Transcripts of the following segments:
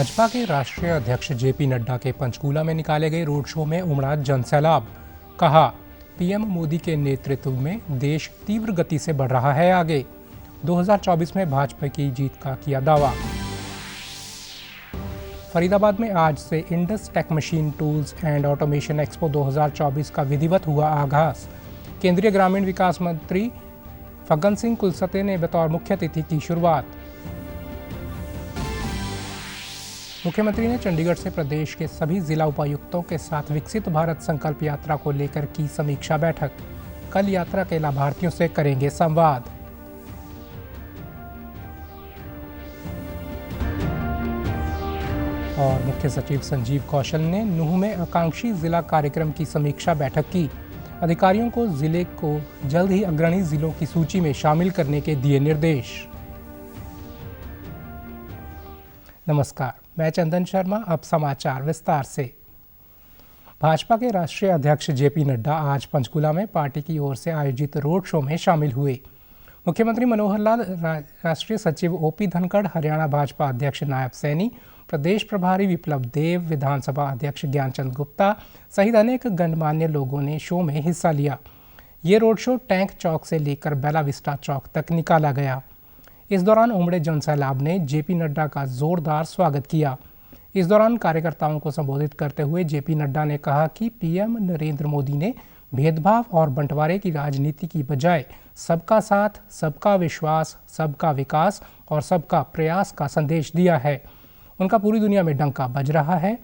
भाजपा के राष्ट्रीय अध्यक्ष जेपी नड्डा के पंचकूला में निकाले गए रोड शो में उमड़ा जनसैलाब। कहा, पीएम मोदी के नेतृत्व में देश तीव्र गति से बढ़ रहा है आगे। 2024 में भाजपा की जीत का किया दावा। फरीदाबाद में आज से Indus Tech machine tools and automation expo 2024 का विधिवत हुआ आगाज। केंद्रीय ग्रामीण विकास मंत्री फग्गन सिंह कुलस्ते ने बतौर मुख्य अतिथि की शुरुआत। मुख्यमंत्री ने चंडीगढ़ से प्रदेश के सभी जिला उपायुक्तों के साथ विकसित भारत संकल्प यात्रा को लेकर की समीक्षा बैठक। कल यात्रा के लाभार्थियों से करेंगे संवाद। और मुख्य सचिव संजीव कौशल ने नूंह में आकांक्षी जिला कार्यक्रम की समीक्षा बैठक की। अधिकारियों को जिले को जल्द ही अग्रणी जिलों की सूची में शामिल करने के दिए निर्देश। नमस्कार, मैं चंदन शर्मा। अब समाचार विस्तार से। भाजपा के राष्ट्रीय अध्यक्ष जेपी नड्डा आज पंचकूला में पार्टी की ओर से आयोजित रोड शो में शामिल हुए। मुख्यमंत्री मनोहर लाल, राष्ट्रीय सचिव ओपी धनखड़, हरियाणा भाजपा अध्यक्ष नायब सैनी, प्रदेश प्रभारी विप्लव देव, विधानसभा अध्यक्ष ज्ञानचंद गुप्ता सहित अनेक गणमान्य लोगों ने शो में हिस्सा लिया। ये रोड शो टैंक चौक से लेकर बेला विस्टा चौक तक निकाला गया। इस दौरान उमड़े जनसैलाब ने जेपी नड्डा का जोरदार स्वागत किया। इस दौरान कार्यकर्ताओं को संबोधित करते हुए जेपी नड्डा ने कहा कि पीएम नरेंद्र मोदी ने भेदभाव और बंटवारे की राजनीति की बजाय सबका साथ, सबका विश्वास, सबका विकास और सबका प्रयास का संदेश दिया है। उनका पूरी दुनिया में डंका बज रहा है।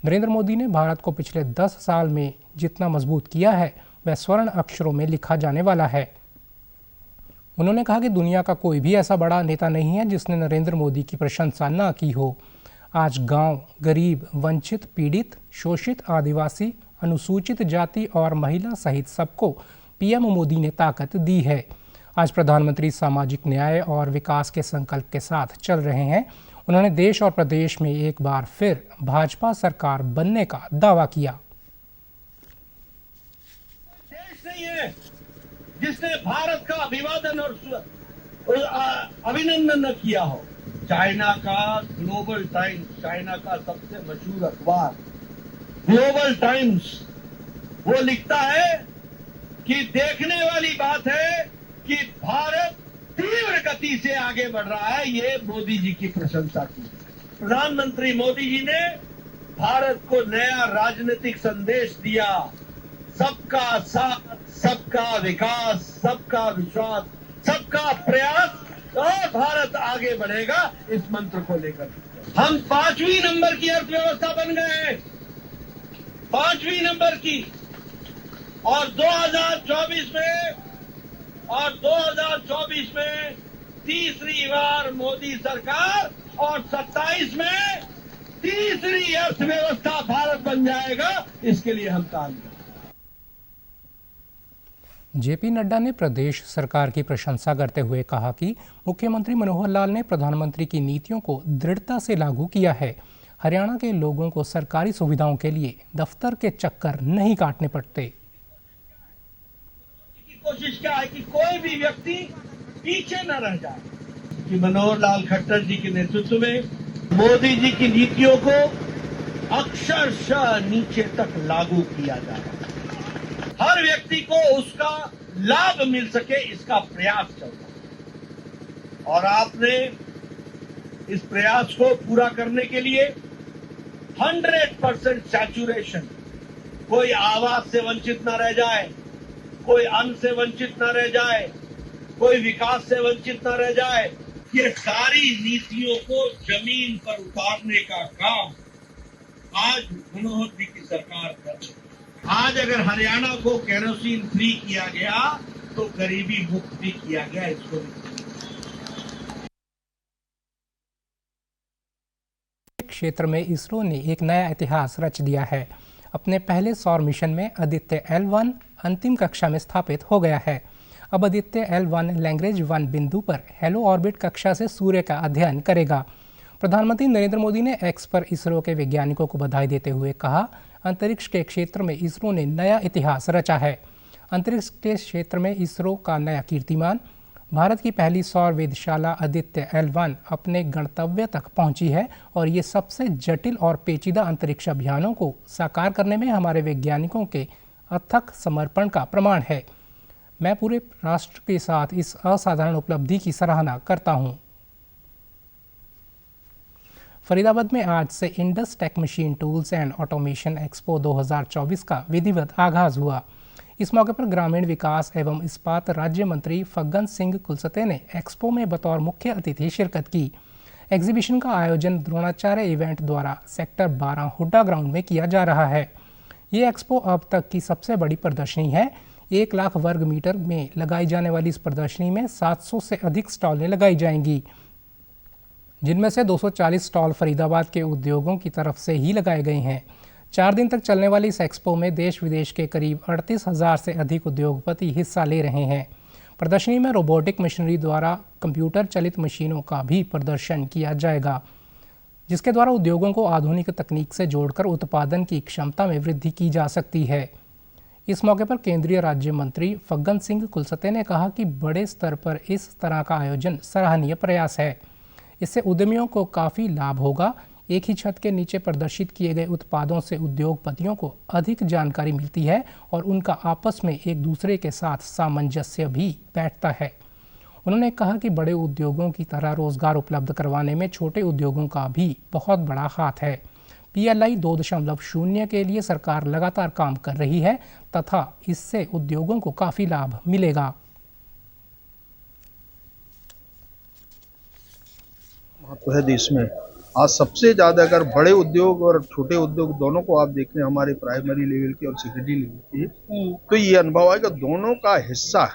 नरेंद्र मोदी ने भारत को पिछले 10 साल में जितना मजबूत किया है वह स्वर्ण अक्षरों में लिखा जाने वाला है। उन्होंने कहा कि दुनिया का कोई भी ऐसा बड़ा नेता नहीं है जिसने नरेंद्र मोदी की प्रशंसा न की हो। आज गांव, गरीब, वंचित, पीड़ित, शोषित, आदिवासी, अनुसूचित जाति और महिला सहित सबको पीएम मोदी ने ताकत दी है। आज प्रधानमंत्री सामाजिक न्याय और विकास के संकल्प के साथ चल रहे हैं। उन्होंने देश और प्रदेश में एक बार फिर भाजपा सरकार बनने का दावा किया। देश नहीं है जिसने भारत का अभिवादन और अभिनंदन न किया हो। चाइना का ग्लोबल टाइम्स, चाइना का सबसे मशहूर अखबार ग्लोबल टाइम्स, वो लिखता है कि देखने वाली बात है कि भारत तीव्र गति से आगे बढ़ रहा है। ये मोदी जी की प्रशंसा की। प्रधानमंत्री मोदी जी ने भारत को नया राजनीतिक संदेश दिया। सबका साथ, सबका विकास, सबका विश्वास, सबका प्रयास और भारत आगे बढ़ेगा, इस मंत्र को लेकर हम 5वीं नंबर की अर्थव्यवस्था बन गए हैं, 5वीं नंबर की। और 2024 में तीसरी बार मोदी सरकार और 27 में तीसरी अर्थव्यवस्था भारत बन जाएगा। इसके लिए हम काम करें। जेपी नड्डा ने प्रदेश सरकार की प्रशंसा करते हुए कहा कि मुख्यमंत्री मनोहर लाल ने प्रधानमंत्री की नीतियों को दृढ़ता से लागू किया है। हरियाणा के लोगों को सरकारी सुविधाओं के लिए दफ्तर के चक्कर नहीं काटने पड़ते। कोशिश क्या है कि कोई भी व्यक्ति पीछे न रह जाए। कि मनोहर लाल खट्टर जी के नेतृत्व में मोदी जी की नीतियों को अक्षरशः नीचे तक लागू किया जाए, हर व्यक्ति को उसका लाभ मिल सके, इसका प्रयास चल रहा है। और आपने इस प्रयास को पूरा करने के लिए 100% सैचुरेशन, कोई आवास से वंचित न रह जाए, कोई अन्न से वंचित न रह जाए, कोई विकास से वंचित न रह जाए, ये सारी नीतियों को जमीन पर उतारने का काम आज मनोहर जी की सरकार कर रही है। आज अगर हरियाणा को केरोसिन फ्री किया गया तो गरीबी मुक्त भी किया गया। इसको क्षेत्र में इसरो ने एक नया इतिहास रच दिया है। अपने पहले सौर मिशन में आदित्य L1 अंतिम कक्षा में स्थापित हो गया है। अब आदित्य L1 लैग्रेंज 1 बिंदु पर हेलो ऑर्बिट कक्षा से सूर्य का अध्ययन करेगा। प्रधानमंत्री नरेंद्र मोदी ने एक्स पर इसरो के वैज्ञानिकों को बधाई देते हुए कहा, अंतरिक्ष के क्षेत्र में इसरो ने नया इतिहास रचा है। अंतरिक्ष के क्षेत्र में इसरो का नया कीर्तिमान भारत की पहली सौर वेधशाला आदित्य L1 अपने गंतव्य तक पहुंची है और ये सबसे जटिल और पेचीदा अंतरिक्ष अभियानों को साकार करने में हमारे वैज्ञानिकों के अथक समर्पण का प्रमाण है। मैं पूरे राष्ट्र के साथ इस असाधारण उपलब्धि की सराहना करता हूं। फरीदाबाद में आज से Indus Tech machine tools and automation expo 2024 का विधिवत आगाज हुआ। इस मौके पर ग्रामीण विकास एवं इस्पात राज्य मंत्री फग्गन सिंह कुलस्ते ने एक्सपो में बतौर मुख्य अतिथि शिरकत की। एग्जीबिशन का आयोजन द्रोणाचार्य इवेंट द्वारा सेक्टर 12 हुड्डा ग्राउंड में किया जा रहा है। ये एक्सपो अब तक की सबसे बड़ी प्रदर्शनी है। 1 लाख वर्ग मीटर में लगाई जाने वाली इस प्रदर्शनी में 700 से अधिक स्टॉलें लगाई जाएंगी, जिनमें से 240 स्टॉल फरीदाबाद के उद्योगों की तरफ से ही लगाए गए हैं। 4 दिन तक चलने वाली इस एक्सपो में देश विदेश के करीब 38,000 से अधिक उद्योगपति हिस्सा ले रहे हैं। प्रदर्शनी में रोबोटिक मशीनरी द्वारा कंप्यूटर चलित मशीनों का भी प्रदर्शन किया जाएगा, जिसके द्वारा उद्योगों को आधुनिक तकनीक से जोड़कर उत्पादन की क्षमता में वृद्धि की जा सकती है। इस मौके पर केंद्रीय राज्य मंत्री फग्गन सिंह कुलस्ते ने कहा कि बड़े स्तर पर इस तरह का आयोजन सराहनीय प्रयास है। इससे उद्यमियों को काफ़ी लाभ होगा। एक ही छत के नीचे प्रदर्शित किए गए उत्पादों से उद्योगपतियों को अधिक जानकारी मिलती है और उनका आपस में एक दूसरे के साथ सामंजस्य भी बैठता है। उन्होंने कहा कि बड़े उद्योगों की तरह रोजगार उपलब्ध करवाने में छोटे उद्योगों का भी बहुत बड़ा हाथ है। PLI 2.0 के लिए सरकार लगातार काम कर रही है तथा इससे उद्योगों को काफ़ी लाभ मिलेगा। महत्व है देश में। आज सबसे ज़्यादा अगर बड़े उद्योग और छोटे उद्योग दोनों को आप देखें, हमारे प्राइमरी लेवल के और सेकेंडरी लेवल के, तो ये अनुभव है कि दोनों का हिस्सा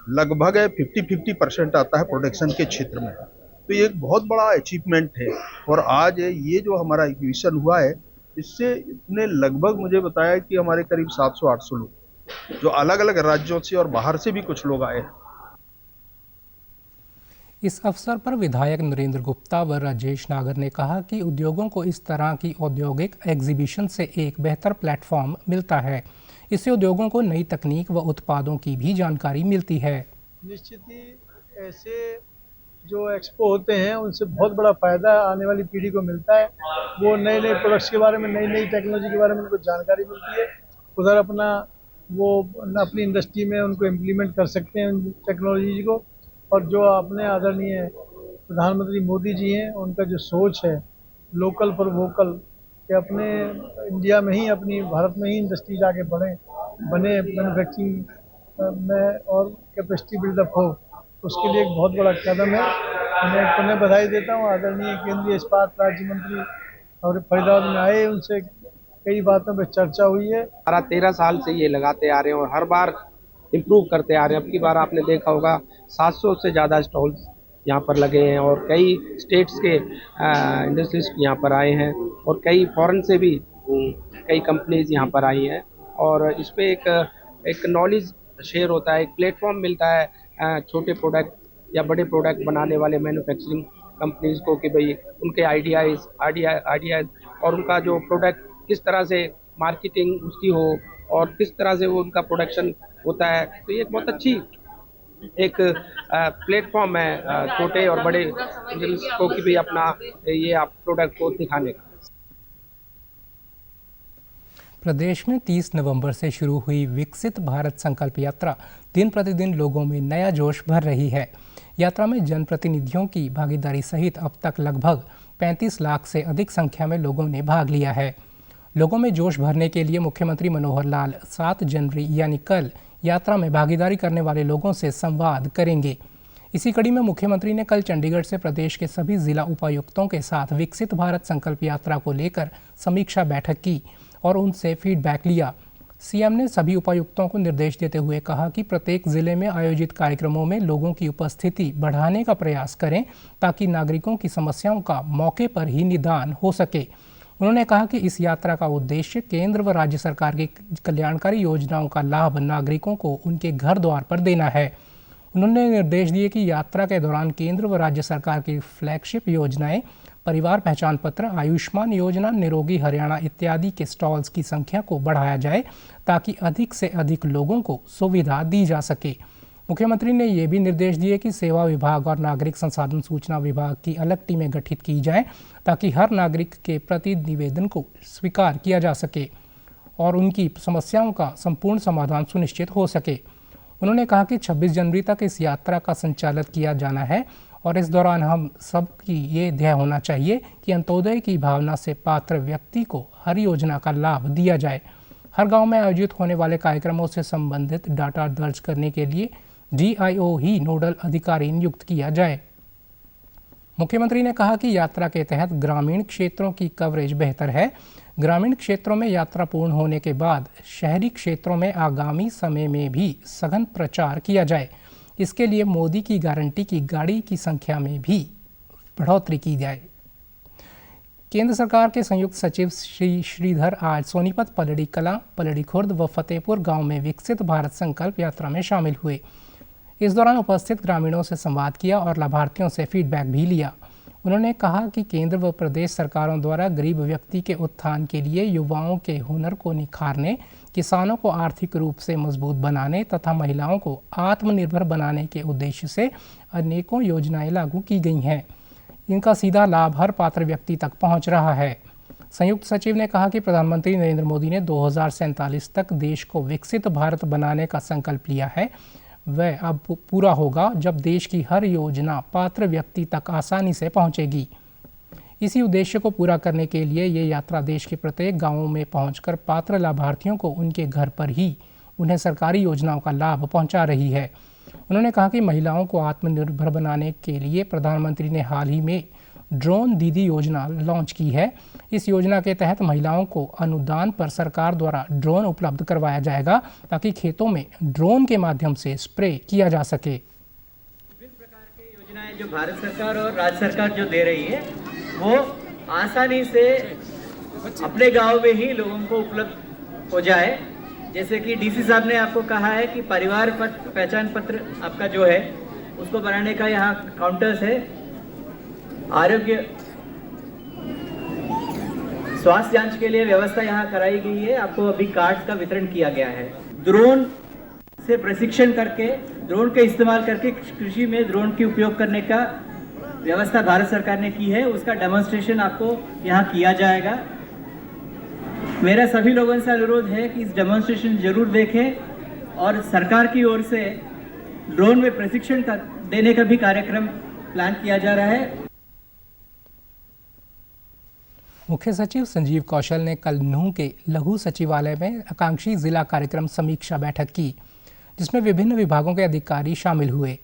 लगभग 50-50% आता है प्रोडक्शन के क्षेत्र में। तो ये एक बहुत बड़ा अचीवमेंट है। और आज ये जो हमारा एग्जीबिशन हुआ है, इससे इतने लगभग मुझे बताया कि हमारे करीब 700-800 लोग जो अलग अलग राज्यों से और बाहर से भी कुछ लोग आए हैं। इस अवसर पर विधायक नरेंद्र गुप्ता व राजेश नागर ने कहा कि उद्योगों को इस तरह की औद्योगिक एग्जीबिशन से एक बेहतर प्लेटफॉर्म मिलता है। इससे उद्योगों को नई तकनीक व उत्पादों की भी जानकारी मिलती है। निश्चित ही ऐसे जो एक्सपो होते हैं उनसे बहुत बड़ा फायदा आने वाली पीढ़ी को मिलता है। वो नए नए प्रोडक्ट्स के बारे में, नई नई टेक्नोलॉजी के बारे में उनको जानकारी मिलती है। उधर अपनी इंडस्ट्री में उनको इम्प्लीमेंट कर सकते हैं उन टेक्नोलॉजी को। और जो अपने आदरणीय प्रधानमंत्री मोदी जी हैं, उनका जो सोच है लोकल फॉर वोकल, कि अपने इंडिया में ही, अपनी भारत में ही इंडस्ट्रीज आगे बने मैन्युफैक्चरिंग में और कैपेसिटी बिल्डअप हो, उसके लिए एक बहुत बड़ा कदम है। मैं पुनः बधाई देता हूँ आदरणीय केंद्रीय इस्पात राज्य मंत्री और फरीदाबाद में आए, उनसे कई बातों पर चर्चा हुई है। 13 साल से ये लगाते आ रहे हैं और हर बार इम्प्रूव करते आ रहे हैं। अब की बार आपने देखा होगा 700 से ज़्यादा स्टॉल्स यहाँ पर लगे हैं और कई स्टेट्स के इंडस्ट्रिस्ट यहाँ पर आए हैं और कई फॉरेन से भी कई कंपनीज यहाँ पर आई हैं। और इस पे एक नॉलेज शेयर होता है, एक प्लेटफॉर्म मिलता है छोटे प्रोडक्ट या बड़े प्रोडक्ट बनाने वाले मैन्युफैक्चरिंग कंपनीज को, कि भाई उनके आइडियाज़ और उनका जो प्रोडक्ट किस तरह से मार्केटिंग उसकी हो और किस तरह से वो उनका प्रोडक्शन होता है। तो ये एक बहुत अच्छी एक प्लेटफॉर्म है छोटे और बड़े को कि भी अपना ये आप प्रोडक्ट को दिखाने का। प्रदेश में 30 नवंबर से शुरू हुई विकसित भारत संकल्प यात्रा दिन प्रतिदिन लोगों में नया जोश भर रही है। यात्रा में जनप्रतिनिधियों की भागीदारी सहित अब तक लगभग 35 लाख से अधिक संख्या में लोगों ने भाग लिया है। लोगों में जोश भरने के लिए मुख्यमंत्री मनोहर लाल 7 जनवरी यानी कल यात्रा में भागीदारी करने वाले लोगों से संवाद करेंगे। इसी कड़ी में मुख्यमंत्री ने कल चंडीगढ़ से प्रदेश के सभी जिला उपायुक्तों के साथ विकसित भारत संकल्प यात्रा को लेकर समीक्षा बैठक की और उनसे फीडबैक लिया। सीएम ने सभी उपायुक्तों को निर्देश देते हुए कहा कि प्रत्येक जिले में आयोजित कार्यक्रमों में लोगों की उपस्थिति बढ़ाने का प्रयास करें ताकि नागरिकों की समस्याओं का मौके पर ही निदान हो सके। उन्होंने कहा कि इस यात्रा का उद्देश्य केंद्र व राज्य सरकार की कल्याणकारी योजनाओं का लाभ नागरिकों को उनके घर द्वार पर देना है। उन्होंने निर्देश दिए कि यात्रा के दौरान केंद्र व राज्य सरकार की फ्लैगशिप योजनाएं, परिवार पहचान पत्र, आयुष्मान योजना, निरोगी हरियाणा इत्यादि के स्टॉल्स की संख्या को बढ़ाया जाए ताकि अधिक से अधिक लोगों को सुविधा दी जा सके। मुख्यमंत्री ने ये भी निर्देश दिए कि सेवा विभाग और नागरिक संसाधन सूचना विभाग की अलग टीमें गठित की जाएं ताकि हर नागरिक के प्रति निवेदन को स्वीकार किया जा सके और उनकी समस्याओं का संपूर्ण समाधान सुनिश्चित हो सके। उन्होंने कहा कि 26 जनवरी तक इस यात्रा का संचालन किया जाना है और इस दौरान हम सब की ये ध्येय होना चाहिए कि अंत्योदय की भावना से पात्र व्यक्ति को हर योजना का लाभ दिया जाए। हर गांव में आयोजित होने वाले कार्यक्रमों से संबंधित डाटा दर्ज करने के लिए DIO ही नोडल अधिकारी नियुक्त किया जाए। मुख्यमंत्री ने कहा कि यात्रा के तहत ग्रामीण क्षेत्रों की कवरेज बेहतर है। ग्रामीण क्षेत्रों में यात्रा पूर्ण होने के बाद शहरी क्षेत्रों में आगामी समय में भी सघन प्रचार किया जाए। इसके लिए मोदी की गारंटी की गाड़ी की संख्या में भी बढ़ोतरी की जाए। केंद्र सरकार के संयुक्त सचिव श्री श्रीधर आज सोनीपत, पलड़ी कलां, पलड़ी खुर्द व फतेहपुर गांव में विकसित भारत संकल्प यात्रा में शामिल हुए। इस दौरान उपस्थित ग्रामीणों से संवाद किया और लाभार्थियों से फीडबैक भी लिया। उन्होंने कहा कि केंद्र व प्रदेश सरकारों द्वारा गरीब व्यक्ति के उत्थान के लिए, युवाओं के हुनर को निखारने, किसानों को आर्थिक रूप से मजबूत बनाने तथा महिलाओं को आत्मनिर्भर बनाने के उद्देश्य से अनेकों योजनाएं लागू की गई हैं। इनका सीधा लाभ हर पात्र व्यक्ति तक पहुंच रहा है। संयुक्त सचिव ने कहा कि प्रधानमंत्री नरेंद्र मोदी ने 2047 तक देश को विकसित भारत बनाने का संकल्प लिया है। वह अब पूरा होगा जब देश की हर योजना पात्र व्यक्ति तक आसानी से पहुंचेगी। इसी उद्देश्य को पूरा करने के लिए ये यात्रा देश के प्रत्येक गांवों में पहुंचकर पात्र लाभार्थियों को उनके घर पर ही उन्हें सरकारी योजनाओं का लाभ पहुंचा रही है। उन्होंने कहा कि महिलाओं को आत्मनिर्भर बनाने के लिए प्रधानमंत्री ने हाल ही में ड्रोन दीदी योजना लॉन्च की है। इस योजना के तहत महिलाओं को अनुदान पर सरकार द्वारा ड्रोन उपलब्ध करवाया जाएगा ताकि खेतों में ड्रोन के माध्यम से स्प्रे किया जा सके। विभिन्न प्रकार की योजनाएं जो भारत सरकार और राज्य सरकार जो दे रही है वो आसानी से अपने गांव में ही लोगों को उपलब्ध हो जाए। जैसे कि डीसी साहब ने आपको कहा है कि परिवार पहचान पत्र आपका जो है उसको बनाने का यहाँ काउंटर्स है। आरोग्य स्वास्थ्य जांच के लिए व्यवस्था यहाँ कराई गई है। आपको अभी कार्ड्स का वितरण किया गया है। ड्रोन से प्रशिक्षण करके, ड्रोन के इस्तेमाल करके कृषि में ड्रोन की उपयोग करने का व्यवस्था भारत सरकार ने की है। उसका डेमोन्स्ट्रेशन आपको यहाँ किया जाएगा। मेरा सभी लोगों से अनुरोध है कि इस डेमोन्स्ट्रेशन जरूर देखें और सरकार की ओर से ड्रोन में प्रशिक्षण देने का भी कार्यक्रम प्लान किया जा रहा है। मुख्य सचिव संजीव कौशल ने कल नूंह के लघु सचिवालय में आकांक्षी जिला कार्यक्रम समीक्षा बैठक की, जिसमें विभिन्न विभागों के अधिकारी शामिल हुए।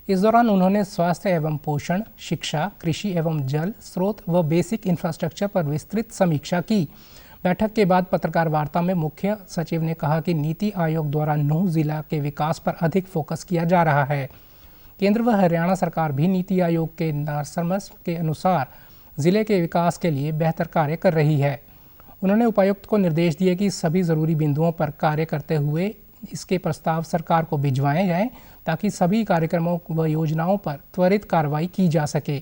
इस दौरान उन्होंने स्वास्थ्य एवं पोषण, शिक्षा, कृषि एवं जल स्रोत व बेसिक इंफ्रास्ट्रक्चर पर विस्तृत समीक्षा की। बैठक के बाद पत्रकार वार्ता में मुख्य सचिव ने कहा कि नीति आयोग द्वारा नूंह जिला के विकास पर अधिक फोकस किया जा रहा है। केंद्र व हरियाणा सरकार भी नीति आयोग के परामर्श के अनुसार जिले के विकास के लिए बेहतर कार्य कर रही है। उन्होंने उपायुक्त को निर्देश दिए कि सभी जरूरी बिंदुओं पर कार्य करते हुए इसके प्रस्ताव सरकार को भिजवाए जाएं ताकि सभी कार्यक्रमों व योजनाओं पर त्वरित कार्रवाई की जा सके।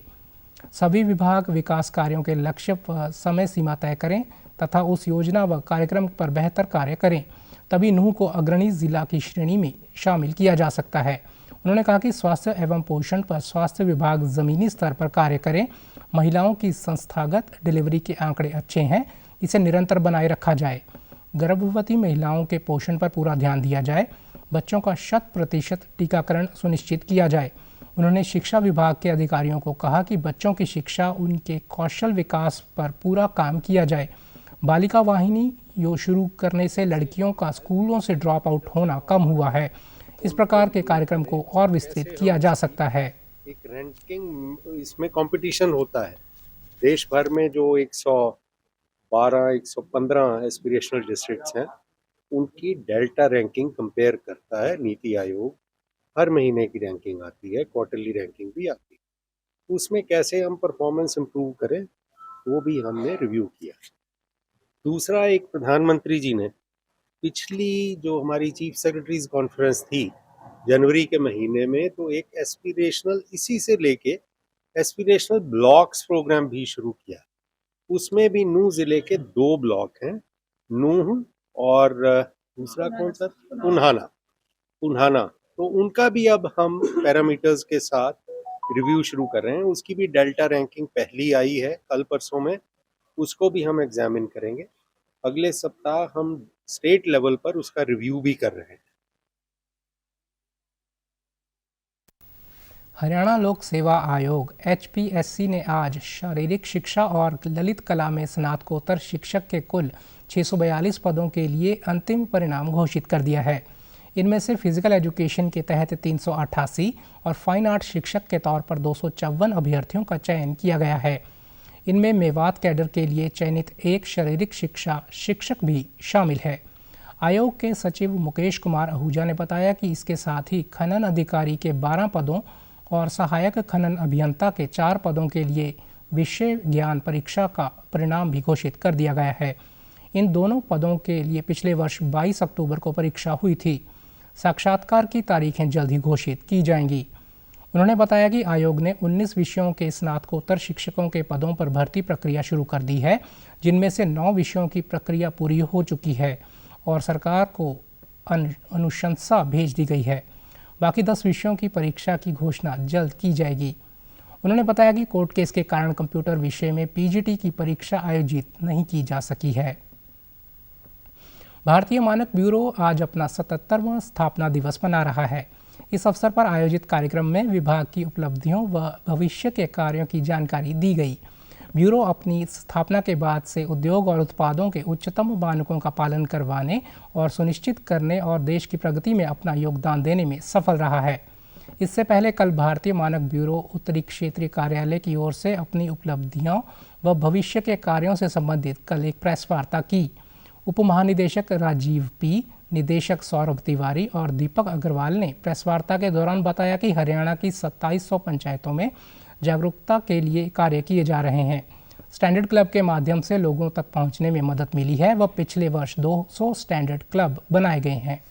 सभी विभाग विकास कार्यों के लक्ष्य व समय सीमा तय करें तथा उस योजना व कार्यक्रम पर बेहतर कार्य करें, तभी नूंह को अग्रणी जिला की श्रेणी में शामिल किया जा सकता है। उन्होंने कहा कि स्वास्थ्य एवं पोषण पर स्वास्थ्य विभाग जमीनी स्तर पर कार्य करें। महिलाओं की संस्थागत डिलीवरी के आंकड़े अच्छे हैं, इसे निरंतर बनाए रखा जाए। गर्भवती महिलाओं के पोषण पर पूरा ध्यान दिया जाए। बच्चों का 100% टीकाकरण सुनिश्चित किया जाए। उन्होंने शिक्षा विभाग के अधिकारियों को कहा कि बच्चों की शिक्षा, उनके कौशल विकास पर पूरा काम किया जाए। बालिका वाहिनी शुरू करने से लड़कियों का स्कूलों से ड्रॉप आउट होना कम हुआ है। इस प्रकार के कार्यक्रम को और विस्तृत किया जा सकता है। एक रैंकिंग इसमें कंपटीशन होता है देश भर में। जो 112 115 एस्पिरेशनल डिस्ट्रिक्ट्स हैं उनकी डेल्टा रैंकिंग कंपेयर करता है नीति आयोग। हर महीने की रैंकिंग आती है, क्वार्टरली रैंकिंग भी आती है। उसमें कैसे हम परफॉर्मेंस इम्प्रूव करें वो भी हमने रिव्यू किया। दूसरा, एक प्रधानमंत्री जी ने पिछली जो हमारी चीफ सेक्रेटरीज कॉन्फ्रेंस थी जनवरी के महीने में, तो एक एस्पिरेशनल इसी से लेके एस्पिरेशनल ब्लॉक्स प्रोग्राम भी शुरू किया। उसमें भी नूंह जिले के 2 ब्लॉक हैं, नूंह और दूसरा कौन सा, उन्हाना। तो उनका भी अब हम पैरामीटर्स के साथ रिव्यू शुरू कर रहे हैं। उसकी भी डेल्टा रैंकिंग पहली आई है कल परसों में, उसको भी हम एग्जामिन करेंगे। अगले सप्ताह हम स्टेट लेवल पर उसका रिव्यू भी कर रहे हैं। हरियाणा लोक सेवा आयोग HPSC ने आज शारीरिक शिक्षा और ललित कला में स्नातकोत्तर शिक्षक के कुल 642 पदों के लिए अंतिम परिणाम घोषित कर दिया है। इनमें से फिजिकल एजुकेशन के तहत 388 और फाइन आर्ट शिक्षक के तौर पर 254 अभ्यर्थियों का चयन किया गया है। इनमें मेवात कैडर के लिए चयनित एक शारीरिक शिक्षा शिक्षक भी शामिल है। आयोग के सचिव मुकेश कुमार आहूजा ने बताया कि इसके साथ ही खनन अधिकारी के 12 पदों और सहायक खनन अभियंता के 4 पदों के लिए विषय ज्ञान परीक्षा का परिणाम भी घोषित कर दिया गया है। इन दोनों पदों के लिए पिछले वर्ष 22 अक्टूबर को परीक्षा हुई थी। साक्षात्कार की तारीखें जल्द ही घोषित की जाएंगी। उन्होंने बताया कि आयोग ने 19 विषयों के स्नातकोत्तर शिक्षकों के पदों पर भर्ती प्रक्रिया शुरू कर दी है, जिनमें से 9 विषयों की प्रक्रिया पूरी हो चुकी है और सरकार को अनुशंसा भेज दी गई है। बाकी 10 विषयों की परीक्षा की घोषणा जल्द की जाएगी। उन्होंने बताया कि कोर्ट केस के कारण कंप्यूटर विषय में PGT की परीक्षा आयोजित नहीं की जा सकी है। भारतीय मानक ब्यूरो आज अपना 77वां स्थापना दिवस मना रहा है। इस अवसर पर आयोजित कार्यक्रम में विभाग की उपलब्धियों व भविष्य के कार्यों की जानकारी दी गई। ब्यूरो अपनी स्थापना के बाद से उद्योग और उत्पादों के उच्चतम मानकों का पालन करवाने और सुनिश्चित करने और देश की प्रगति में अपना योगदान देने में सफल रहा है। इससे पहले कल भारतीय मानक ब्यूरो उत्तरी क्षेत्रीय कार्यालय की ओर से अपनी उपलब्धियों व भविष्य के कार्यों से संबंधित कल एक प्रेस वार्ता की। उप महानिदेशक राजीव पी, निदेशक सौरभ तिवारी और दीपक अग्रवाल ने प्रेस वार्ता के दौरान बताया कि हरियाणा की 2700 पंचायतों में जागरूकता के लिए कार्य किए जा रहे हैं। स्टैंडर्ड क्लब के माध्यम से लोगों तक पहुंचने में मदद मिली है व पिछले वर्ष 200 स्टैंडर्ड क्लब बनाए गए हैं।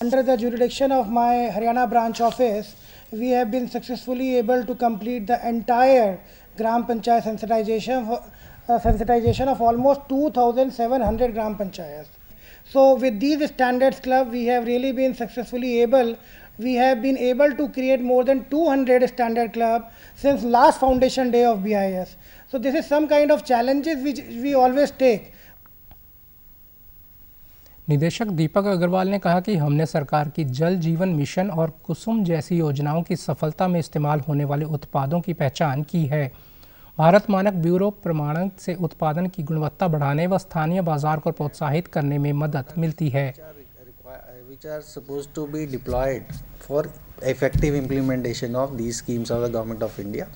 Under the jurisdiction of my Haryana branch office, we have been successfully able to complete the entire Gram Panchayat sensitization of almost 2,700 Gram Panchayats. So with these standards club, we have really been successfully able to create more than 200 standard club since last foundation day of BIS. So this is some kind of challenges which we always take. निदेशक दीपक अग्रवाल ने कहा कि हमने सरकार की जल जीवन mission और कुसुम जैसी योजनाओं की सफलता में इस्तेमाल होने वाले उत्पादों की पहचान की है। भारत मानक ब्यूरो प्रमाणन से उत्पादन की गुणवत्ता बढ़ाने व स्थानीय बाजार को प्रोत्साहित करने में मदद मिलती है। Which are supposed to be deployed for effective implementation of these schemes of the Government of India.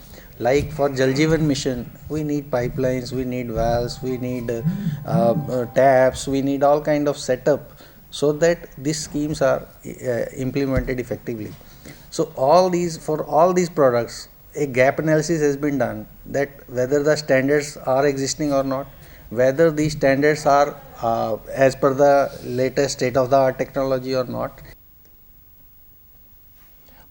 Like for Jal Jeevan Mission, we need pipelines, we need valves, we need taps, we need all kind of setup so that these schemes are implemented effectively. So for all these products, a gap analysis has been done that whether the standards are existing or not, whether these standards are as per the latest state of the art technology or not.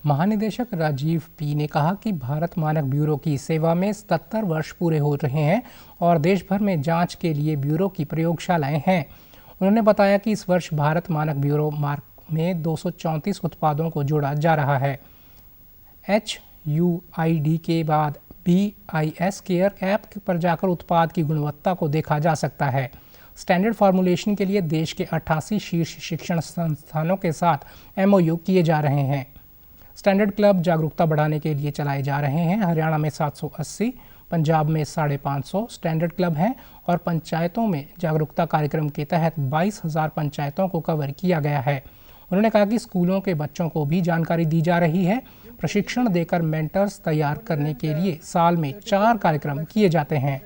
महानिदेशक Rajiv P ने कहा कि भारत मानक bureau की सेवा में 77 वर्ष पूरे हो रहे हैं और देश भर में जांच के लिए ब्यूरो की प्रयोगशालाएं हैं। उन्होंने बताया कि इस वर्ष भारत मानक ब्यूरो मार्क में 234 उत्पादों को जोड़ा जा रहा है। HUID के बाद BIS केयर ऐप पर जाकर उत्पाद की गुणवत्ता को देखा जा सकता है। स्टैंडर्ड फार्मूलेशन के लिए देश के 88 शीर्ष शिक्षण संस्थानों के साथ MOU किए जा रहे हैं। स्टैंडर्ड क्लब जागरूकता बढ़ाने के लिए चलाए जा रहे हैं। हरियाणा में 780, पंजाब में 550 स्टैंडर्ड क्लब हैं और पंचायतों में जागरूकता कार्यक्रम के तहत 22,000 पंचायतों को कवर किया गया है। उन्होंने कहा कि स्कूलों के बच्चों को भी जानकारी दी जा रही है। प्रशिक्षण देकर मेंटर्स तैयार करने के लिए साल में 4 कार्यक्रम किए जाते हैं।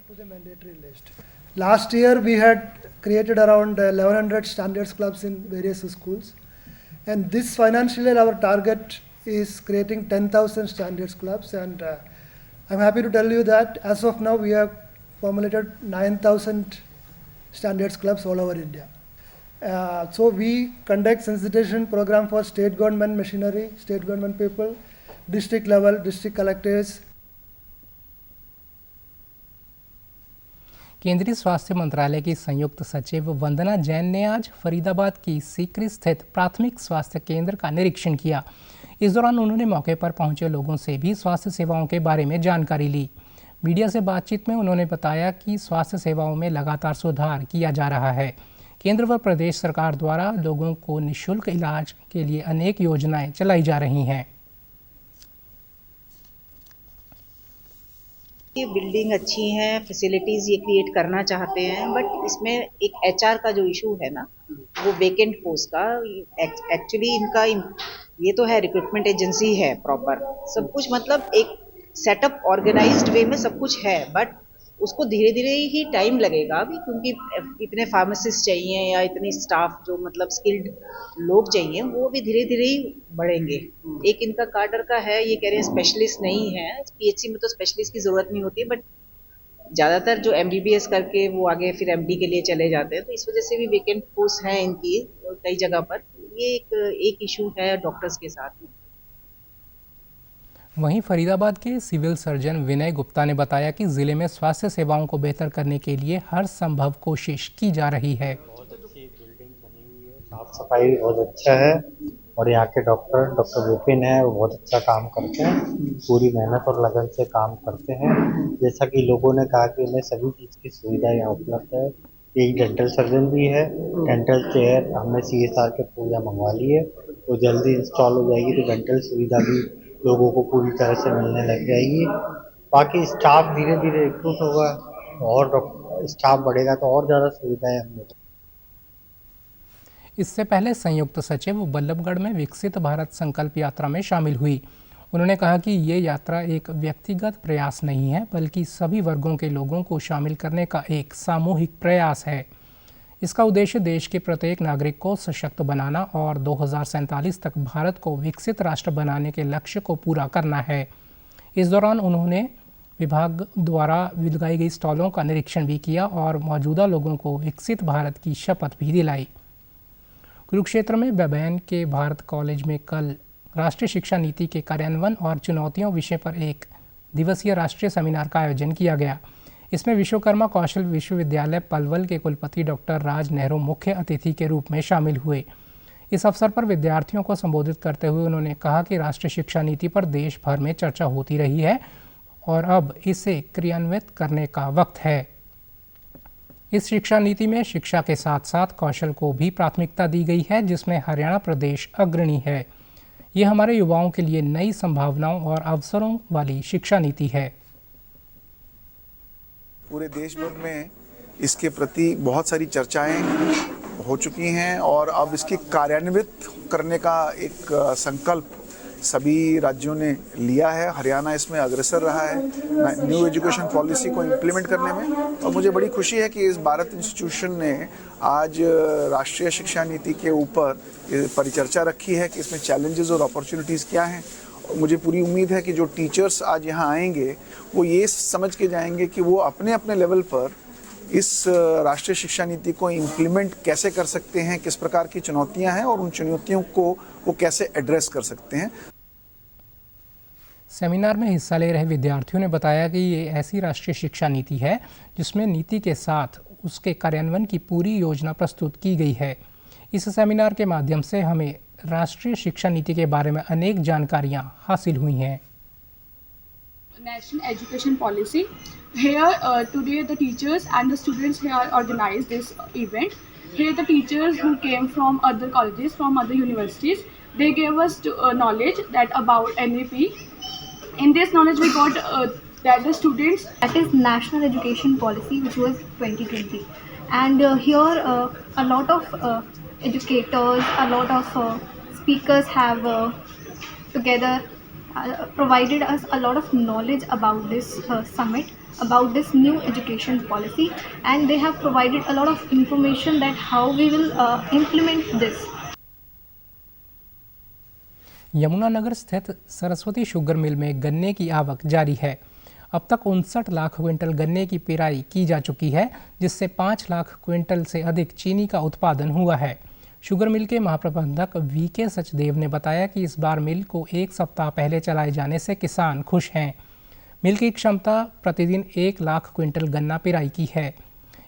Last year we had created around 1100 standards clubs in various schools, and this financial year our target is creating 10,000 standards clubs, and I'm happy to tell you that as of now we have formulated 9,000 standards clubs all over India. So we conduct sensitization program for state government machinery, state government people, district level, district collectors. केंद्रीय स्वास्थ्य मंत्रालय की संयुक्त सचिव वंदना जैन ने आज फरीदाबाद की सीकरी स्थित प्राथमिक स्वास्थ्य केंद्र का निरीक्षण किया। इस दौरान उन्होंने मौके पर पहुंचे लोगों से भी स्वास्थ्य सेवाओं के बारे में जानकारी ली। मीडिया से बातचीत में उन्होंने बताया कि स्वास्थ्य सेवाओं में लगातार सुधार किया जा रहा है। केंद्र व प्रदेश सरकार द्वारा लोगों को निःशुल्क इलाज के लिए अनेक योजनाएं चलाई जा रही हैं। ये बिल्डिंग अच्छी है, फैसिलिटीज ये क्रिएट करना चाहते हैं, बट इसमें एक एचआर का जो इशू है ना, वो वेकेंट पोस्ट का, एक्चुअली इनका ये तो है रिक्रूटमेंट एजेंसी है प्रॉपर, सब कुछ मतलब एक सेटअप ऑर्गेनाइज्ड वे में सब कुछ है, बट उसको धीरे धीरे ही टाइम लगेगा अभी, क्योंकि इतने फार्मासिस्ट चाहिए या इतनी स्टाफ जो मतलब स्किल्ड लोग चाहिए, वो भी धीरे धीरे ही बढ़ेंगे। एक इनका कार्डर का है, ये कह रहे हैं स्पेशलिस्ट नहीं है, पीएचसी में तो स्पेशलिस्ट की जरूरत नहीं होती, बट ज्यादातर जो एमबीबीएस करके वो आगे फिर एमडी के लिए चले जाते हैं, तो इस वजह से भी वेकेंट पोस्ट है इनकी कई जगह पर। ये एक इशू है डॉक्टर्स के साथ में। वहीं फरीदाबाद के सिविल सर्जन विनय गुप्ता ने बताया कि जिले में स्वास्थ्य सेवाओं को बेहतर करने के लिए हर संभव कोशिश की जा रही है। बहुत अच्छी बिल्डिंग बनी हुई है, साफ सफाई बहुत अच्छा है और यहाँ के डॉक्टर विपिन है, वो बहुत अच्छा काम करते हैं, पूरी मेहनत और लगन से काम करते हैं। जैसा कि लोगों ने कहा कि उन्हें सभी चीज़ की सुविधा यहाँ उपलब्ध है। एक डेंटल सर्जन भी है, डेंटल चेयर हमने CSR के पूजा मंगवा ली है, वो जल्दी इंस्टॉल हो जाएगी, तो डेंटल सुविधा भी लोगों को पूरी तरह से मिलने लग जाएगी। बाकी स्टाफ धीरे धीरे रिक्रूट होगा और स्टाफ बढ़ेगा तो और ज़्यादा सुविधाएं हम लोग। इससे पहले संयुक्त सचिव बल्लभगढ़ में विकसित भारत संकल्प यात्रा में शामिल हुई। उन्होंने कहा कि ये यात्रा एक व्यक्तिगत प्रयास नहीं है, बल्कि सभी वर्गों के लोगों को शामिल करने का एक सामूहिक प्रयास है। इसका उद्देश्य देश के प्रत्येक नागरिक को सशक्त बनाना और 2047 तक भारत को विकसित राष्ट्र बनाने के लक्ष्य को पूरा करना है। इस दौरान उन्होंने विभाग द्वारा लगाई गई स्टॉलों का निरीक्षण भी किया और मौजूदा लोगों को विकसित भारत की शपथ भी दिलाई। कुरुक्षेत्र में बबैन के भारत कॉलेज में कल राष्ट्रीय शिक्षा नीति के कार्यान्वयन और चुनौतियों विषय पर एक दिवसीय राष्ट्रीय सेमिनार का आयोजन किया गया। इसमें विश्वकर्मा कौशल विश्वविद्यालय पलवल के कुलपति डॉक्टर राज नेहरू मुख्य अतिथि के रूप में शामिल हुए। इस अवसर पर विद्यार्थियों को संबोधित करते हुए उन्होंने कहा कि राष्ट्रीय शिक्षा नीति पर देश भर में चर्चा होती रही है और अब इसे क्रियान्वित करने का वक्त है। इस शिक्षा नीति में शिक्षा के साथ साथ कौशल को भी प्राथमिकता दी गई है, जिसमें हरियाणा प्रदेश अग्रणी है। ये हमारे युवाओं के लिए नई संभावनाओं और अवसरों वाली शिक्षा नीति है। पूरे देश भर में इसके प्रति बहुत सारी चर्चाएं हो चुकी हैं और अब इसकी कार्यान्वित करने का एक संकल्प सभी राज्यों ने लिया है। हरियाणा इसमें अग्रसर रहा है न्यू एजुकेशन पॉलिसी को इम्प्लीमेंट करने में, और मुझे बड़ी खुशी है कि इस भारत इंस्टीट्यूशन ने आज राष्ट्रीय शिक्षा नीति के ऊपर परिचर्चा रखी है कि इसमें चैलेंजेस और अपॉर्चुनिटीज़ क्या हैं। मुझे पूरी उम्मीद है कि जो टीचर्स आज यहाँ आएंगे वो ये समझ के जाएंगे कि वो अपने अपने लेवल पर इस राष्ट्रीय शिक्षा नीति को इम्प्लीमेंट कैसे कर सकते हैं, किस प्रकार की चुनौतियां हैं और उन चुनौतियों को वो कैसे एड्रेस कर सकते हैं। सेमिनार में हिस्सा ले रहे विद्यार्थियों ने बताया कि ये ऐसी राष्ट्रीय शिक्षा नीति है जिसमें नीति के साथ उसके कार्यान्वयन की पूरी योजना प्रस्तुत की गई है। इस सेमिनार के माध्यम से हमें राष्ट्रीय शिक्षा नीति के बारे में अनेक जानकारियां हासिल हुई हैं। National Education Policy. Here today the teachers and the students here organized this event. Here the teachers who came from other colleges, from other universities, they gave us knowledge that about NEP. In this knowledge we got that the students, that is National Education Policy, which was 2020, and here a lot of educators, a lot of speakers have together provided us a lot of knowledge about this summit, about this new education policy, and they have provided a lot of information that how we will implement this. Yamunanagar स्थित Saraswati sugar mill में गन्ने की आवक जारी है। अब तक 59 lakh quintal गन्ने की पेराई की जा चुकी है, जिससे 5 लाख क्विंटल से अधिक चीनी का उत्पादन हुआ है। शुगर मिल के महाप्रबंधक VK सचदेव ने बताया कि इस बार मिल को 1 सप्ताह पहले चलाए जाने से किसान खुश हैं। मिल की क्षमता प्रतिदिन 1 लाख क्विंटल गन्ना पेराई की है।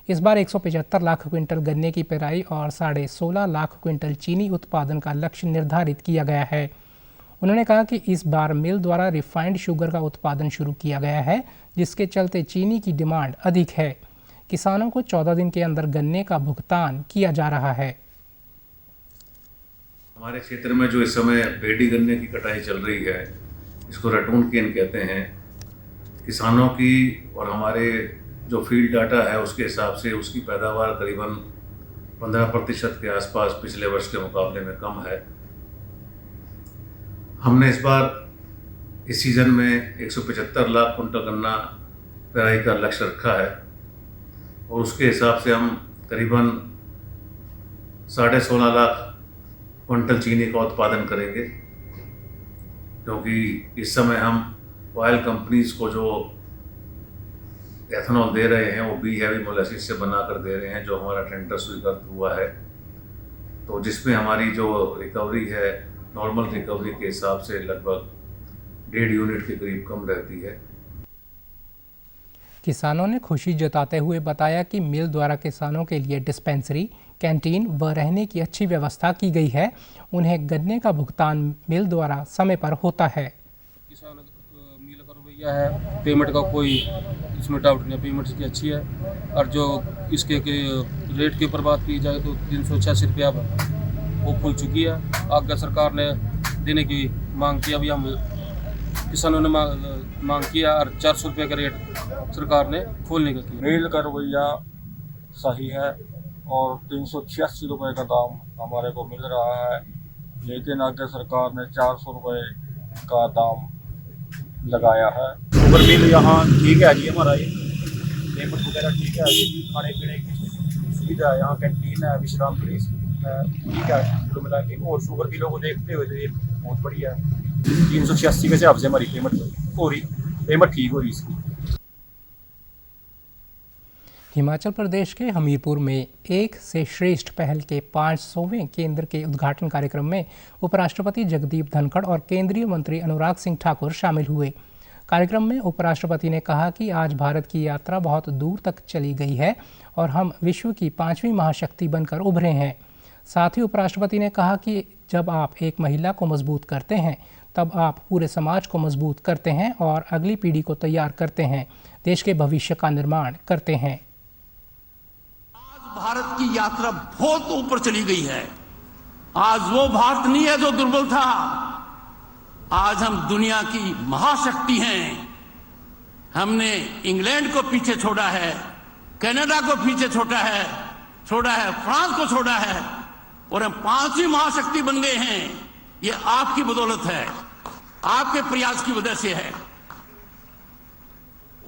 इस बार 175 लाख क्विंटल गन्ने की पेराई और 16.5 लाख क्विंटल चीनी उत्पादन का लक्ष्य निर्धारित किया गया है। उन्होंने कहा कि इस बार मिल द्वारा रिफाइंड शुगर का उत्पादन शुरू किया गया है, जिसके चलते चीनी की डिमांड अधिक है। किसानों को 14 दिन के अंदर गन्ने का भुगतान किया जा रहा है। हमारे क्षेत्र में जो इस समय पेडी गन्ने की कटाई चल रही है, इसको रटून केन कहते हैं। किसानों की और हमारे जो फील्ड डाटा है उसके हिसाब से उसकी पैदावार करीबन 15% के आसपास पिछले वर्ष के मुकाबले में कम है। हमने इस बार इस सीज़न में 175 लाख कुंटल गन्ना पेराई का लक्ष्य रखा है और उसके हिसाब से हम करीबन 16.5 लाख क्विंटल चीनी का उत्पादन करेंगे, क्योंकि इस समय हम ऑयल कंपनीज को जो एथेनॉल दे रहे हैं वो बी हैवी मोलेसिस से बनाकर दे रहे हैं, जो हमारा टेंडर स्वीकृत हुआ है, तो जिसमें हमारी जो रिकवरी है नॉर्मल रिकवरी के हिसाब से लगभग 1.5 यूनिट के करीब कम रहती है। किसानों ने खुशी जताते हुए बताया कि मिल द्वारा किसानों के लिए डिस्पेंसरी, कैंटीन व रहने की अच्छी व्यवस्था की गई है। उन्हें गन्ने का भुगतान मिल द्वारा समय पर होता है। किसान मिल का रवैया है, पेमेंट का कोई इसमें डाउट नहीं, पेमेंट इसकी अच्छी है। और जो इसके रेट की ऊपर बात की जाए तो 386 रुपया वो खुल चुकी है। आगे सरकार ने देने की मांग की, अभी हम किसानों ने मांग किया और 400 रुपये का रेट सरकार ने खोलने का किया। मिल का रवैया सही है और 386 रुपये का दाम हमारे को मिल रहा है, लेकिन आगे सरकार ने 400 रुपये का दाम लगाया है। शुगर मिल यहाँ ठीक है जी, हमारा ये पेमेंट वगैरह ठीक है जी, खाने पीने की सुविधा है, यहाँ कैंटीन है, विश्राम गृह ठीक है कुल मिला के। और शुगर मिलों को देखते हुए तो ये बहुत बढ़िया है। 386 के हिसाब से हमारी पेमेंट हो रही, पेमेंट ठीक हो रही इसकी। हिमाचल प्रदेश के हमीरपुर में एक से श्रेष्ठ पहल के 500वें केंद्र के उद्घाटन कार्यक्रम में उपराष्ट्रपति जगदीप धनखड़ और केंद्रीय मंत्री अनुराग सिंह ठाकुर शामिल हुए। कार्यक्रम में उपराष्ट्रपति ने कहा कि आज भारत की यात्रा बहुत दूर तक चली गई है और हम विश्व की 5वीं महाशक्ति बनकर उभरे हैं। साथ ही उपराष्ट्रपति ने कहा कि जब आप एक महिला को मजबूत करते हैं तब आप पूरे समाज को मजबूत करते हैं और अगली पीढ़ी को तैयार करते हैं, देश के भविष्य का निर्माण करते हैं। आज भारत की यात्रा बहुत ऊपर चली गई है। आज वो भारत नहीं है जो दुर्बल था, आज हम दुनिया की महाशक्ति हैं। हमने इंग्लैंड को पीछे छोड़ा है, कनाडा को पीछे छोड़ा है, फ्रांस को छोड़ा है और हम 5वीं महाशक्ति बन गए हैं। ये आपकी बदौलत है, आपके प्रयास की वजह से है।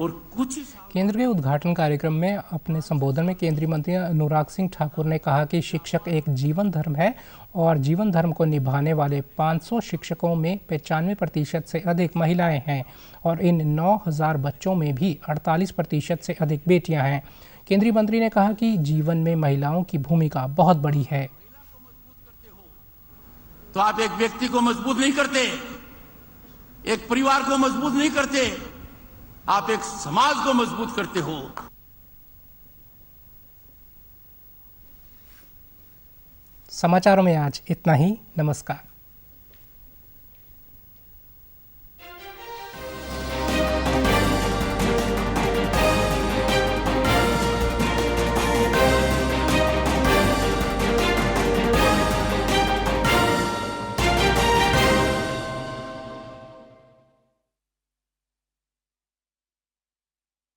और कुछ केंद्र के उद्घाटन कार्यक्रम में अपने संबोधन में केंद्रीय मंत्री अनुराग सिंह ठाकुर ने कहा कि शिक्षक एक जीवन धर्म है और जीवन धर्म को निभाने वाले 500 शिक्षकों में 95% से अधिक महिलाएं हैं और इन 9000 बच्चों में भी 48% से अधिक बेटियां हैं। केंद्रीय मंत्री ने कहा कि जीवन में महिलाओं की भूमिका बहुत बड़ी है। तो आप एक व्यक्ति को मजबूत नहीं करते, एक परिवार को मजबूत नहीं करते, आप एक समाज को मजबूत करते हो। समाचारों में आज इतना ही। नमस्कार।